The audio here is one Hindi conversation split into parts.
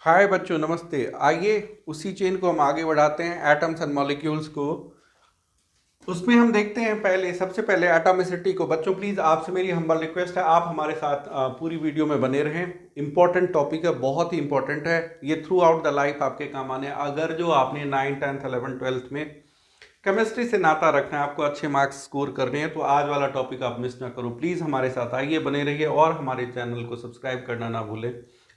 हाय बच्चों, नमस्ते। आइए उसी चेन को हम आगे बढ़ाते हैं, एटम्स एंड मॉलिक्यूल्स को। उसमें हम देखते हैं सबसे पहले एटॉमिसिटी को। बच्चों प्लीज़ आपसे मेरी हम्बल रिक्वेस्ट है, आप हमारे साथ पूरी वीडियो में बने रहें। इंपॉर्टेंट टॉपिक है, बहुत ही इंपॉर्टेंट है ये। थ्रू आउट द लाइफ आपके काम आने। अगर जो आपने 9th 10th 11th 12th में केमिस्ट्री से नाता रखना है, आपको अच्छे मार्क्स स्कोर करने हैं, तो आज वाला टॉपिक आप मिस ना करो। प्लीज़ हमारे साथ आइए, बने रहिए और हमारे चैनल को सब्सक्राइब करना ना भूलें।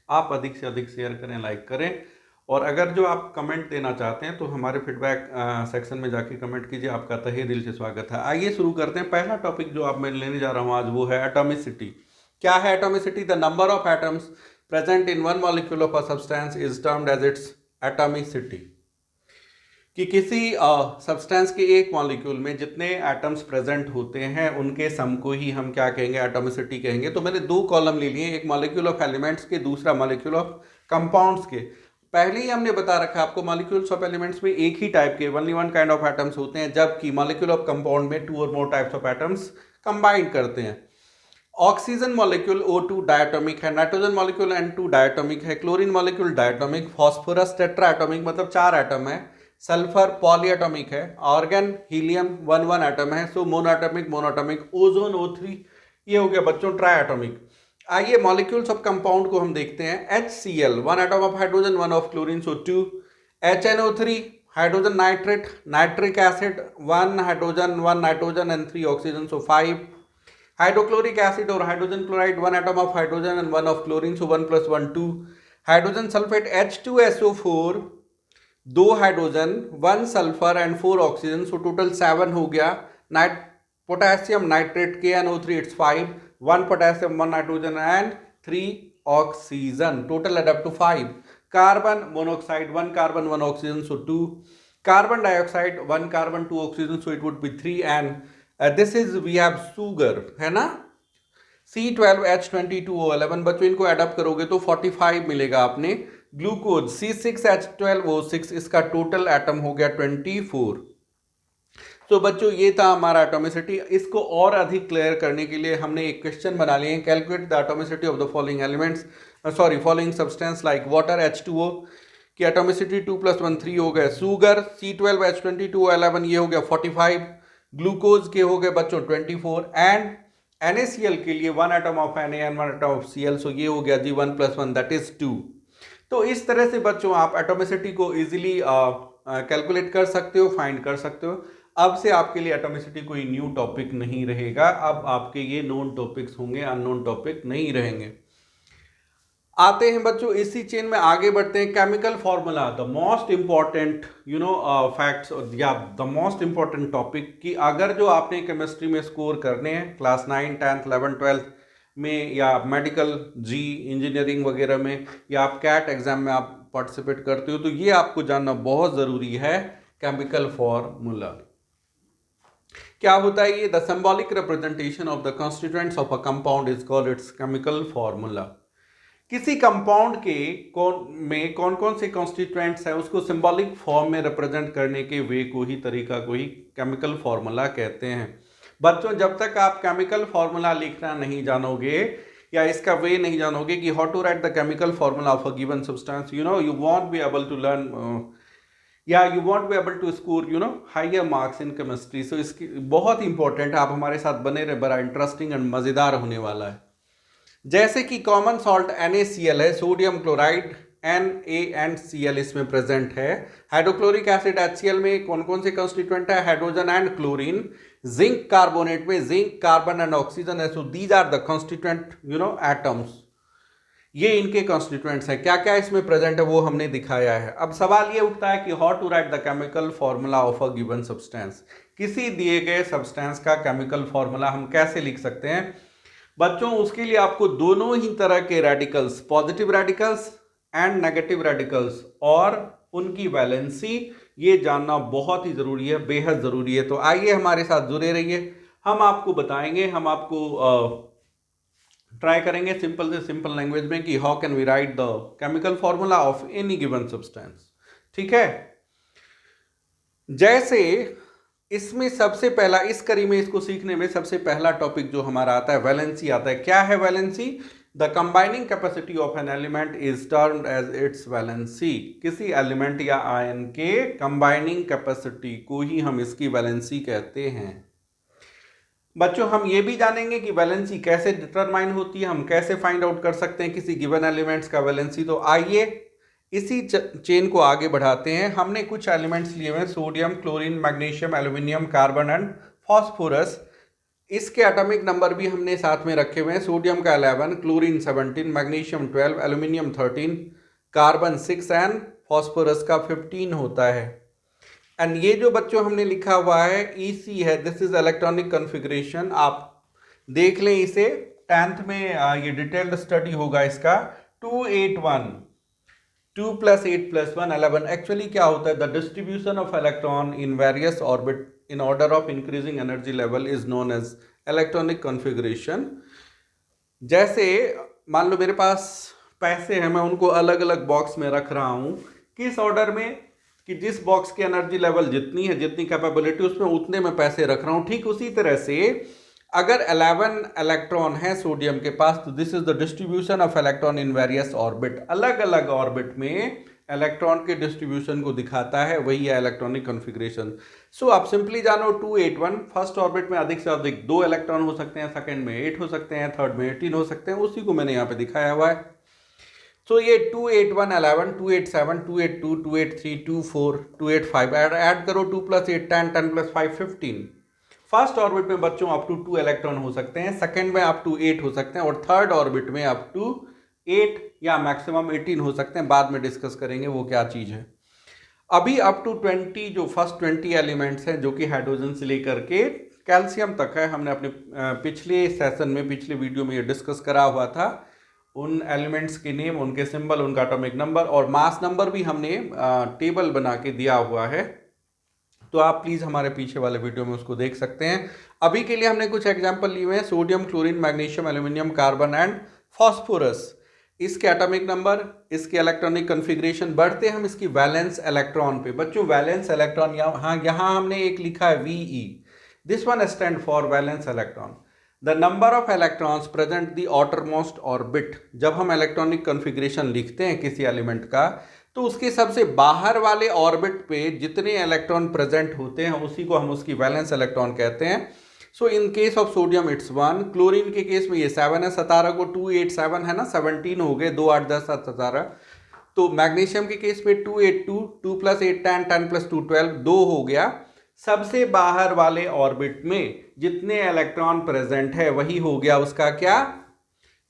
आप अधिक से अधिक शेयर करें, लाइक करें। और अगर जो आप कमेंट देना चाहते हैं तो हमारे फीडबैक सेक्शन में जाके कमेंट कीजिए। आपका तहे दिल से स्वागत है। आइए शुरू करते हैं। पहला टॉपिक जो आप मैं लेने जा रहा हूँ आज, वो है एटॉमिसिटी। क्या है atomicity? The number of atoms present in one molecule of a substance is termed as its atomicity. कि किसी सब्सटेंस के एक मॉलिक्यूल में जितने एटम्स प्रेजेंट होते हैं उनके सम को ही हम क्या कहेंगे? एटॉमिसिटी कहेंगे। तो मैंने दो कॉलम ले लिए, एक मॉलिक्यूल ऑफ एलिमेंट्स के, दूसरा मॉलिक्यूल ऑफ कंपाउंड्स के। पहले ही हमने बता रखा आपको, मॉलिक्यूल्स ऑफ एलिमेंट्स में एक ही टाइप के, only one kind of atoms होते हैं, जबकि मॉलिक्यूल ऑफ कंपाउंड में टू और more types of atoms combined करते हैं। ऑक्सीजन मॉलिक्यूल O2 डायटोमिक है, नाइट्रोजन मॉलिक्यूल N2 डायटोमिक है, क्लोरीन मॉलिक्यूल डायटोमिक, फास्फोरस टेट्राएटोमिक मतलब 4 एटम है, सल्फर पॉलीएटोमिक है, ऑर्गन हीलियम 1 एटम है, सो मोनोएटोमिक मोनोएटोमिक, ओजोन O3 ये हो गया बच्चों ट्राइएटोमिक। आइए मॉलिक्यूल्स ऑफ कंपाउंड को हम देखते हैं। HCl 1 atom of hydrogen 1 of chlorine, so 2। HNO3 hydrogen nitrate, nitric acid 1 hydrogen 1 nitrogen and 3 oxygen, so 5। Hydrochloric acid और hydrogen chloride 1 atom of hydrogen and 1 of chlorine, so 1 + 1 2। Hydrogen sulphate H2SO4 2 hydrogen 1 sulphur and 4 oxygen, so total 7 हो गया। नाइट potassium nitrate KNO3 it's 5, 1 potassium 1 nitrogen and 3 oxygen, total add up to 5। Carbon monoxide 1 carbon 1 oxygen, so 2। Carbon dioxide 1 carbon 2 oxygen, so it would be 3। And this is we have sugar, है ना, C12H22O11। बच्चों इनको एडअप करोगे तो 45 मिलेगा आपने। ग्लूकोज C6H12O6, इसका टोटल एटम हो गया 24। तो बच्चों ये था हमारा एटॉमिसिटी। इसको और अधिक क्लियर करने के लिए हमने एक क्वेश्चन बना लिए हैं। Calculate the atomicity of the following elements, following substance like water H2O की एटॉमिसिटी 2 + 1 3 हो गए। सुगर C12H22O11 ये हो गया 45। ग्लूकोज के हो गए बच्चों 24। एंड NaCl के लिए 1 atom of Na and 1 atom of Cl, सो ये हो गया जी 1 + 1 दैट इज 2। तो इस तरह से बच्चों आप एटॉमिसिटी को इजीली कैलकुलेट कर सकते हो, फाइंड कर सकते हो। अब से आपके लिए एटॉमिसिटी कोई न्यू टॉपिक नहीं रहेगा। अब आपके ये नोन टॉपिक्स होंगे, अननोन टॉपिक नहीं रहेंगे। आते हैं बच्चों, इसी चेन में आगे बढ़ते हैं। Chemical formula, the most important facts या द मोस्ट इंपॉर्टेंट टॉपिक। कि अगर जो आपने केमिस्ट्री में स्कोर करने हैं क्लास 9 10th 11th 12th में, या मेडिकल जी इंजीनियरिंग वगैरह में, या आप कैट एग्जाम में आप पार्टिसिपेट करते हो, तो ये आपको जानना बहुत ज़रूरी है। केमिकल फॉर्मूला क्या होता है? ये the symbolic representation of the constituents of a compound is called its chemical formula. किसी कंपाउंड के कौन कौन से कॉन्स्टिट्यूएंट्स हैं उसको सिंबॉलिक फॉर्म में रिप्रेजेंट करने के वे को ही, तरीका को ही केमिकल फॉर्मूला कहते हैं। बच्चों जब तक आप केमिकल फॉर्मूला लिखना नहीं जानोगे या इसका वे नहीं जानोगे कि how to write the chemical formula of a given substance, you won't be able to learn या you won't be able to score higher marks in chemistry. So इसकी बहुत इंपॉर्टेंट है, आप हमारे साथ बने रहे, बड़ा इंटरेस्टिंग एंड मज़ेदार होने वाला है। जैसे कि कॉमन सॉल्ट NaCl है, सोडियम क्लोराइड NaCl इसमें प्रेजेंट है। हाइड्रोक्लोरिक एसिड HCl में कौन कौन से कॉन्स्टिट्यूएंट है? Hydrogen and chlorine. Zinc carbonate में जिंक कार्बन एंड ऑक्सीजन है, so these are the constituent atoms. ये इनके कॉन्स्टिट्यूएंट्स हैं। क्या क्या इसमें प्रेजेंट है वो हमने दिखाया है। अब सवाल ये उठता है कि how to write the chemical formula of a given substance. किसी दिए गए सब्सटेंस का केमिकल फॉर्मूला हम कैसे लिख सकते हैं? बच्चों उसके लिए आपको दोनों ही तरह के radicals, positive radicals and negative radicals, और उनकी वैलेंसी, ये जानना बहुत ही जरूरी है, बेहद जरूरी है। तो आइए हमारे साथ जुड़े रहिए, हम आपको बताएंगे, हम आपको ट्राई करेंगे सिंपल से सिंपल लैंग्वेज में कि how can we write the chemical formula of any given substance. ठीक है, जैसे इसमें सबसे पहला, इस कड़ी में इसको सीखने में सबसे पहला टॉपिक जो हमारा आता है वैलेंसी आता है। क्या है valency? The combining capacity of an element is termed as its valency. किसी एलिमेंट या आयन के कंबाइनिंग कैपेसिटी को ही हम इसकी वैलेंसी कहते हैं। बच्चों हम ये भी जानेंगे कि वैलेंसी कैसे डिटरमाइन होती है, हम कैसे फाइंड आउट कर सकते हैं किसी गिवन एलिमेंट्स का वैलेंसी। तो आइए इसी चेन को आगे बढ़ाते हैं। हमने कुछ एलिमेंट्स लिए हुए हैं, sodium, chlorine, magnesium, aluminium, carbon and phosphorus. इसके एटॉमिक नंबर भी हमने साथ में रखे हुए हैं। सोडियम का 11, chlorine 17, magnesium 12, aluminium 13, carbon 6 and phosphorus का 15 होता है। एंड ये जो बच्चों हमने लिखा हुआ है EC है, दिस इज इलेक्ट्रॉनिक कॉन्फ़िगरेशन। आप देख लें इसे, 10th में ये डिटेल्ड स्टडी होगा इसका। 281, 2 + 8 + 1 11। एक्चुअली क्या होता है, the distribution of electron in various orbit in order of increasing energy level is known as electronic configuration. जैसे मान लो मेरे पास पैसे हैं, मैं उनको अलग अलग बॉक्स में रख रहा हूँ, किस ऑर्डर में, कि जिस बॉक्स की एनर्जी लेवल जितनी है, जितनी कैपेबिलिटी, उसमें उतने में पैसे रख रहा हूँ। ठीक उसी तरह से अगर 11 इलेक्ट्रॉन है सोडियम के पास, तो this is the distribution of electron in various orbit. अलग अलग ऑर्बिट में इलेक्ट्रॉन के डिस्ट्रीब्यूशन को दिखाता है, वही है इलेक्ट्रॉनिक कॉन्फ़िगरेशन। सो आप सिंपली जानो 281, फर्स्ट ऑर्बिट में अधिक से अधिक 2 इलेक्ट्रॉन हो सकते हैं, सेकंड में 8 हो सकते हैं, थर्ड में 18 हो सकते हैं। उसी को मैंने यहाँ पे दिखाया हुआ है। तो ये 281 11, 287, 282, 283, 24, 285 ऐड करो, 2 + 8 10, 10 + 5 15। फर्स्ट ऑर्बिट में बच्चों अप टू 2 इलेक्ट्रॉन हो सकते हैं, सेकंड में अप टू 8 हो सकते हैं, और थर्ड ऑर्बिट में अप टू 8 या मैक्सिमम 18 हो सकते हैं। बाद में डिस्कस करेंगे वो क्या चीज़ है। अभी अप टू 20 जो फर्स्ट 20 एलिमेंट्स हैं, जो कि हाइड्रोजन से लेकर के कैल्शियम तक है, हमने अपने पिछले सेशन में, पिछले वीडियो में ये डिस्कस करा हुआ था। उन एलिमेंट्स के नेम, उनके सिंबल, उनका एटॉमिक नंबर और मास नंबर भी हमने टेबल बना के दिया हुआ है। तो आप प्लीज़ हमारे पीछे वाले वीडियो में उसको देख सकते हैं। अभी के लिए हमने कुछ एग्जांपल लिए हुए हैं, sodium, chlorine, magnesium, aluminium, carbon and phosphorus. इसके एटॉमिक नंबर, इसके इलेक्ट्रॉनिक कॉन्फ़िगरेशन। बढ़ते हम इसकी वैलेंस इलेक्ट्रॉन पे। बच्चों वैलेंस इलेक्ट्रॉन यहाँ हमने एक लिखा है VE, this one stand for valence electron. The number of electrons present the outermost orbit. जब हम इलेक्ट्रॉनिक कॉन्फ़िगरेशन लिखते हैं किसी एलिमेंट का, तो उसके सबसे बाहर वाले ऑर्बिट पे जितने इलेक्ट्रॉन प्रेजेंट होते हैं, उसी को हम उसकी वैलेंस इलेक्ट्रॉन कहते हैं। So in case of sodium it's 1, chlorine के केस में ये 7 है, 17 को 2 8 7 है ना, 17 हो गए, 2 8 10 7 17। तो मैग्नीशियम के केस में 2 8 2, 2 + 8 10, 10 + 2 12, 2 हो गया। सबसे बाहर वाले ऑर्बिट में जितने इलेक्ट्रॉन प्रेजेंट है, वही हो गया उसका क्या,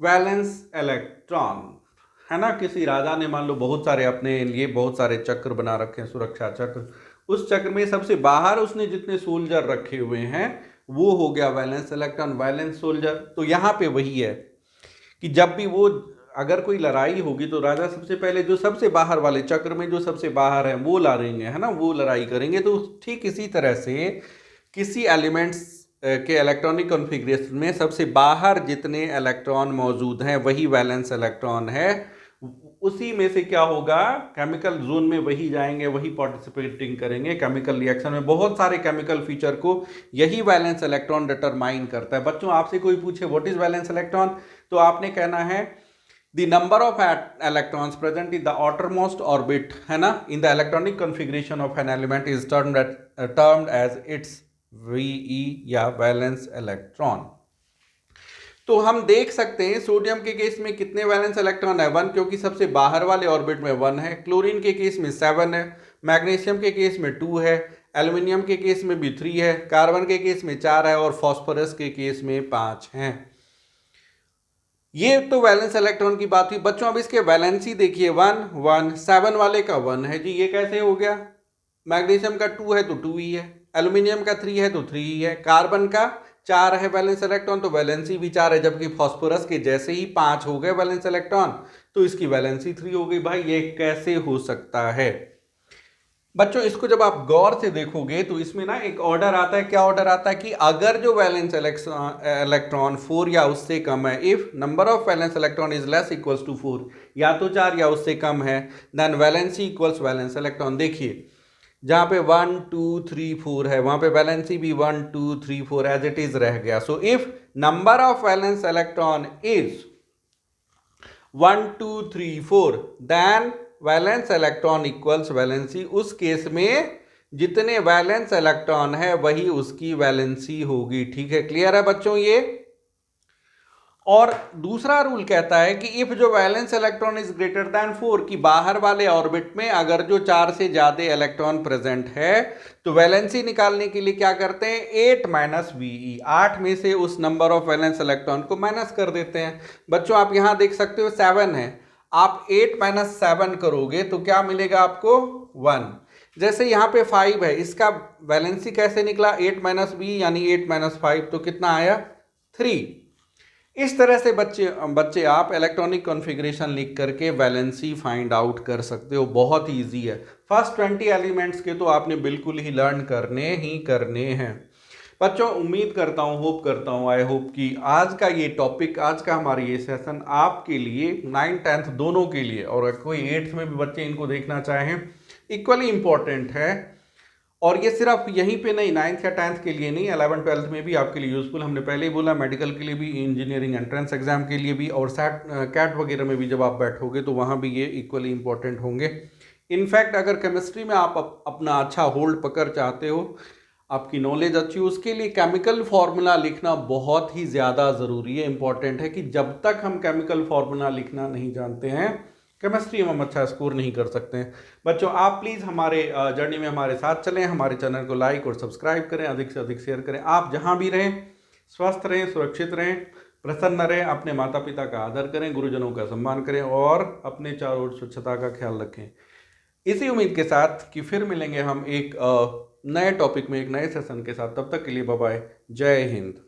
वैलेंस इलेक्ट्रॉन, है ना। किसी राजा ने मान लो बहुत सारे अपने लिए बहुत सारे चक्र बना रखे हैं, सुरक्षा चक्र, उस चक्र में सबसे बाहर उसने जितने सोल्जर रखे हुए हैं, वो हो गया वैलेंस इलेक्ट्रॉन, वैलेंस सोल्जर। तो यहाँ पे वही है कि जब भी वो, अगर कोई लड़ाई होगी तो राजा सबसे पहले जो सबसे बाहर वाले चक्र में जो सबसे बाहर है वो लड़ेंगे, है ना, वो लड़ाई करेंगे। तो ठीक इसी तरह से किसी एलिमेंट्स के इलेक्ट्रॉनिक कॉन्फ़िगरेशन में सबसे बाहर जितने इलेक्ट्रॉन मौजूद हैं, वही वैलेंस इलेक्ट्रॉन है। उसी में से क्या होगा, केमिकल जोन में वही जाएंगे, वही पार्टिसिपेटिंग करेंगे केमिकल रिएक्शन में। बहुत सारे केमिकल फीचर को यही वैलेंस इलेक्ट्रॉन डिटरमाइन करता है। बच्चों आपसे कोई पूछे व्हाट इज वैलेंस इलेक्ट्रॉन, तो आपने कहना है the number of electrons present in the outermost orbit, है ना, in the electronic configuration of an element is termed as its VE या वैलेंस इलेक्ट्रॉन। तो हम देख सकते हैं सोडियम के केस में कितने वैलेंस इलेक्ट्रॉन है, 1, क्योंकि सबसे बाहर वाले ऑर्बिट में 1 है। क्लोरीन के केस में 7 है, मैग्नीशियम के केस में 2 है, एल्यूमिनियम के केस में भी 3 है, कार्बन के केस में 4 है, और फॉस्फोरस के केस में 5 हैं। ये तो वैलेंस इलेक्ट्रॉन की बात हुई। बच्चों अब इसके वैलेंसी देखिए, 1 1, 7 वाले का 1 है जी, ये कैसे हो गया। मैग्नीशियम का 2 है तो 2 ही है, एल्यूमिनियम का 3 है तो 3 ही है, कार्बन का 4 है वैलेंस इलेक्ट्रॉन, तो वैलेंसी भी 4 है। जबकि फॉस्फोरस के जैसे ही 5 हो गए वैलेंस इलेक्ट्रॉन, तो इसकी वैलेंसी 3 हो गई। भाई ये कैसे हो सकता है। बच्चों इसको जब आप गौर से देखोगे तो इसमें ना एक ऑर्डर आता है। क्या ऑर्डर आता है कि अगर जो वैलेंस इलेक्ट्रॉन 4 या उससे कम है, if number of valence electron is less equals to 4, या तो 4 या उससे कम है, then valency equals valence electron. देखिए जहाँ पे 1 2 3 4 है, वहाँ पे वैलेंसी भी 1 2 3 4 एज इट इज रह गया। So if number of valence electron is 1 2 3 4, then valence electron equals valency. उस केस में जितने वैलेंस इलेक्ट्रॉन है वही उसकी वैलेंसी होगी। ठीक है, क्लियर है बच्चों ये। और दूसरा रूल कहता है कि इफ जो valence electron is greater than 4, की बाहर वाले ऑर्बिट में अगर जो 4 से ज्यादा इलेक्ट्रॉन प्रेजेंट है तो वैलेंसी निकालने के लिए क्या करते हैं, 8 माइनस वीई, 8 में से उस नंबर ऑफ वैलेंस इलेक्ट्रॉन को माइनस कर देते हैं। बच्चों आप यहां देख सकते हो 7 है, आप 8 माइनस 7 करोगे तो क्या मिलेगा आपको, 1। जैसे यहाँ पे 5 है, इसका वैलेंसी कैसे निकला, 8 माइनस बी यानी 8 माइनस 5, तो कितना आया, 3। इस तरह से बच्चे आप इलेक्ट्रॉनिक कॉन्फ़िगरेशन लिख करके वैलेंसी फाइंड आउट कर सकते हो, बहुत ही ईजी है। फर्स्ट 20 एलिमेंट्स के तो आपने बिल्कुल ही लर्न करने हैं बच्चों। उम्मीद करता हूँ, होप करता हूँ, आई होप कि आज का ये टॉपिक, आज का हमारा ये सेशन आपके लिए 9th 10th दोनों के लिए, और कोई 8th में भी बच्चे इनको देखना चाहें, इक्वली इंपॉर्टेंट है। और ये सिर्फ यहीं पे नहीं, 9th या 10th के लिए नहीं, 11th 12th में भी आपके लिए यूजफुल। हमने पहले ही बोला, मेडिकल के लिए भी, इंजीनियरिंग एंट्रेंस एग्जाम के लिए भी, और सैट कैट वगैरह में भी जब आप बैठोगे तो वहाँ भी ये इक्वली इंपॉर्टेंट होंगे। इनफैक्ट अगर केमिस्ट्री में आप अपना अच्छा होल्ड पकड़ चाहते हो, आपकी नॉलेज अच्छी हो, उसके लिए केमिकल फार्मूला लिखना बहुत ही ज़्यादा ज़रूरी है, इंपॉर्टेंट है। कि जब तक हम केमिकल फार्मूला लिखना नहीं जानते हैं, केमिस्ट्री में हम अच्छा स्कोर नहीं कर सकते हैं। बच्चों आप प्लीज़ हमारे जर्नी में हमारे साथ चलें, हमारे चैनल को लाइक और सब्सक्राइब करें, अधिक से अधिक शेयर करें। आप जहां भी रहें स्वस्थ रहें, सुरक्षित रहें, प्रसन्न रहें, अपने माता पिता का आदर करें, गुरुजनों का सम्मान करें और अपने चारों ओर स्वच्छता का ख्याल रखें। इसी उम्मीद के साथ कि फिर मिलेंगे हम एक नए टॉपिक में, एक नए सेशन के साथ। तब तक के लिए बाय बाय, जय हिंद।